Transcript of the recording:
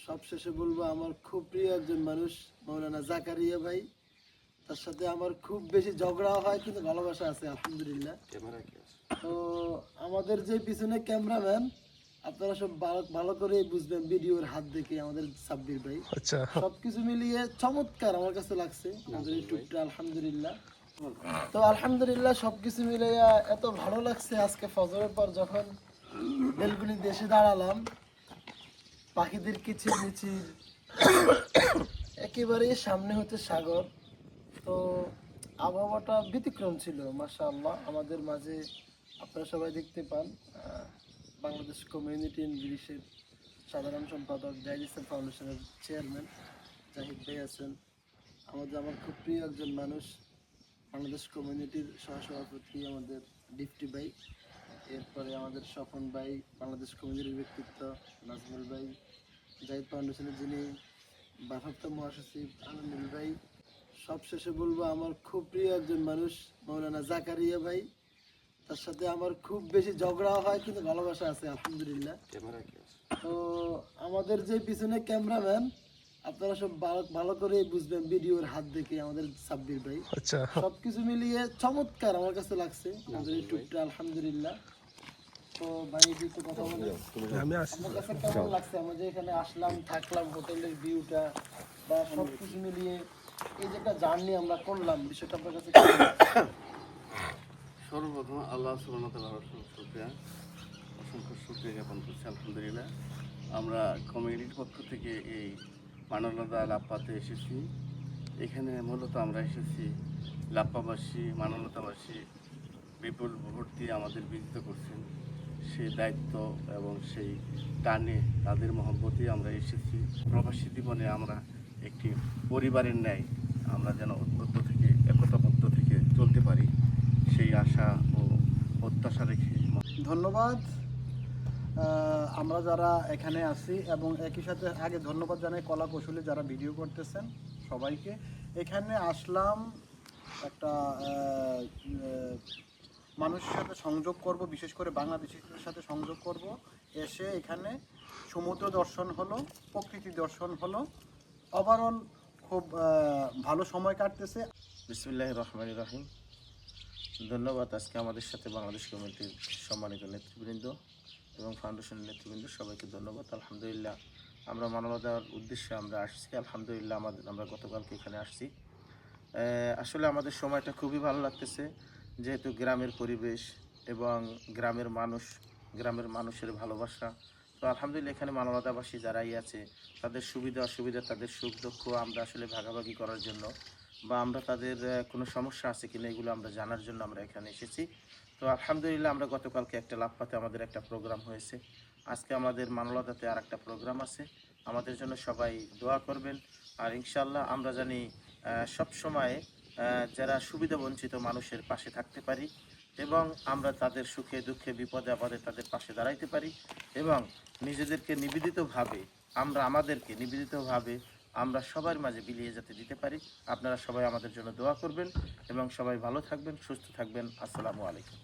সবশেষে বলবো আমার খুব প্রিয় একজন মানুষ মাওলানা জাকারিয়া ভাই। তার সাথে আমার খুব বেশি ঝগড়া হয়, কিন্তু ভালোবাসা আছে আলহামদুলিল্লাহ। তো আমাদের যে পিছনে ক্যামেরাম্যান, আপনারা সব ভালো করে বুঝবেন ভিডিওর হাত দেখে, আমাদের সাব্বির ভাই। আচ্ছা, সবকিছু মিলিয়ে চমৎকার আমার কাছে লাগছে আমাদের ইউটিউবটা আলহামদুলিল্লাহ। তো আলহামদুলিল্লাহ সবকিছু মিলিয়ে এত ভালো লাগছে। আজকে ফজরের পর যখন বেলকুনি দেশে দাঁড়ালাম, পাখিদের কিচিরমিচির, একেবারে সামনে হচ্ছে সাগর। তো আবহাওয়াটা ব্যতিক্রম ছিল মাশাআল্লাহ। আমাদের মাঝে আপনারা সবাই দেখতে পান বাংলাদেশ কমিউনিটি ইংলিশের সাধারণ সম্পাদক, জাহিদ ইসলাম ফাউন্ডেশনের চেয়ারম্যান জাহিদ ভাই আছেন। আমার খুব প্রিয় একজন মানুষ বাংলাদেশ কমিউনিটির সহসভাপতি আমাদের ডিপটি ভাই। এরপরে আমাদের স্বপন ভাই, বাংলাদেশ কমিউনিটির ব্যক্তিত্ব নাজমুল ভাই, জাহিদ ফাউন্ডেশনের যিনি ভারপ্রাপ্ত মহাসচিব আনন্দ ভাই। সবশেষে বলবো আমার খুব প্রিয় একজন মানুষ মাওলানা জাকারিয়া ভাই। তার সাথে আমার খুব বেশি ঝগড়া হয়, কিন্তু ভালোবাসা আছে আলহামদুলিল্লাহ। তো আমাদের যে পিছনে ক্যামেরাম্যান, আপনারা সব ভালো করে বুঝবেন ভিডিওর হাত দেখে, আমাদের সাব্বির ভাই। আচ্ছা, সবকিছু মিলিয়ে চমৎকার আমার কাছে লাগছে আমাদের ইউটিউবটা আলহামদুলিল্লাহ। তো ভাই একটু কথা বলে আমি আসি। আপনার কাছে কেমন লাগছে? আমরা যে এখানে আসলাম, থাকলাম, হোটেলের ভিউটা বা সবকিছু মিলিয়ে এই যে একটা জার্নি আমরা করলাম, বিষয়টা আপনার কাছে কেমন লাগছে? সর্বপ্রথম আল্লাহ সুবহানাহু ওয়া তাআলার শুকরিয়া, অসংখ্য শুকরিয়া জ্ঞাপন করছি আলহামদুলিল্লাহ। আমরা কমিউনিটির পক্ষ থেকে এই মানবতা লাপ্পাতে এসেছি। এখানে মূলত আমরা এসেছি লাপ্পাবাসী, মানবতাবাসী বিপুল ভোট দিয়ে আমাদের বিজিত করছেন, সেই দায়িত্ব এবং সেই টানে তাদের মহব্বতেই আমরা এসেছি। প্রবাসী জীবনে আমরা একটি পরিবারের ন্যায় আমরা যেন ঐক্যবদ্ধ থেকে একতাবদ্ধ থেকে চলতে পারি, সেই আশা ও প্রত্যাশা রেখে ধন্যবাদ। আমরা যারা এখানে আছি এবং একই সাথে আগে ধন্যবাদ জানাই কলা কৌশলী যারা ভিডিও করতেছেন সবাইকে। এখানে আসলাম একটা মানুষের সাথে সংযোগ করব, বিশেষ করে বাংলাদেশিদের সাথে সংযোগ করব। এসে এখানে সমুদ্র দর্শন হলো, প্রকৃতি দর্শন হলো, ওভারঅল খুব ভালো সময় কাটতেছে। বিসমিল্লাহির রহমানির রহিম। ধন্যবাদ। আজকে আমাদের সাথে বাংলাদেশ কমিটির সম্মানিত নেতৃবৃন্দ এবং ফাউন্ডেশনের নেতৃবৃন্দ সবাইকে ধন্যবাদ। আলহামদুলিল্লাহ আমরা মানবতার উদ্দেশ্যে আমরা আসছি। আলহামদুলিল্লাহ আমরা গতকালকে এখানে আসছি। আসলে আমাদের সময়টা খুবই ভালো লাগতেছে, যেহেতু গ্রামের পরিবেশ এবং গ্রামের মানুষের ভালোবাসা। তো আলহামদুলিল্লাহ এখানে মানবতাবাসী যারাই আছে তাদের সুবিধা অসুবিধা, তাদের সুখ দুঃখ আমরা আসলে ভাগাভাগি করার জন্য, বা আমরা তাদের কোনো সমস্যা আছে কিনা এগুলো আমরা জানার জন্য আমরা এখানে এসেছি। তো আলহামদুলিল্লাহ আমরা গতকালকে একটা লাপ্পাতে আমাদের একটা প্রোগ্রাম হয়েছে, আজকে আমাদের মানবতাতে আর একটা প্রোগ্রাম আছে। আমাদের জন্য সবাই দোয়া করবেন। আর ইনশাআল্লাহ আমরা জানি সব সময় যারা সুবিধা বঞ্চিত মানুষের পাশে থাকতে পারি এবং আমরা তাদের সুখে দুঃখে বিপদে আপদে তাদের পাশে দাঁড়াইতে পারি এবং নিজেদেরকে নিবেদিতভাবে আমরা সবার মাঝে বিলিয়ে যেতে দিতে পারি। আপনারা সবাই আমাদের জন্য দোয়া করবেন এবং সবাই ভালো থাকবেন, সুস্থ থাকবেন। আসসালামু আলাইকুম।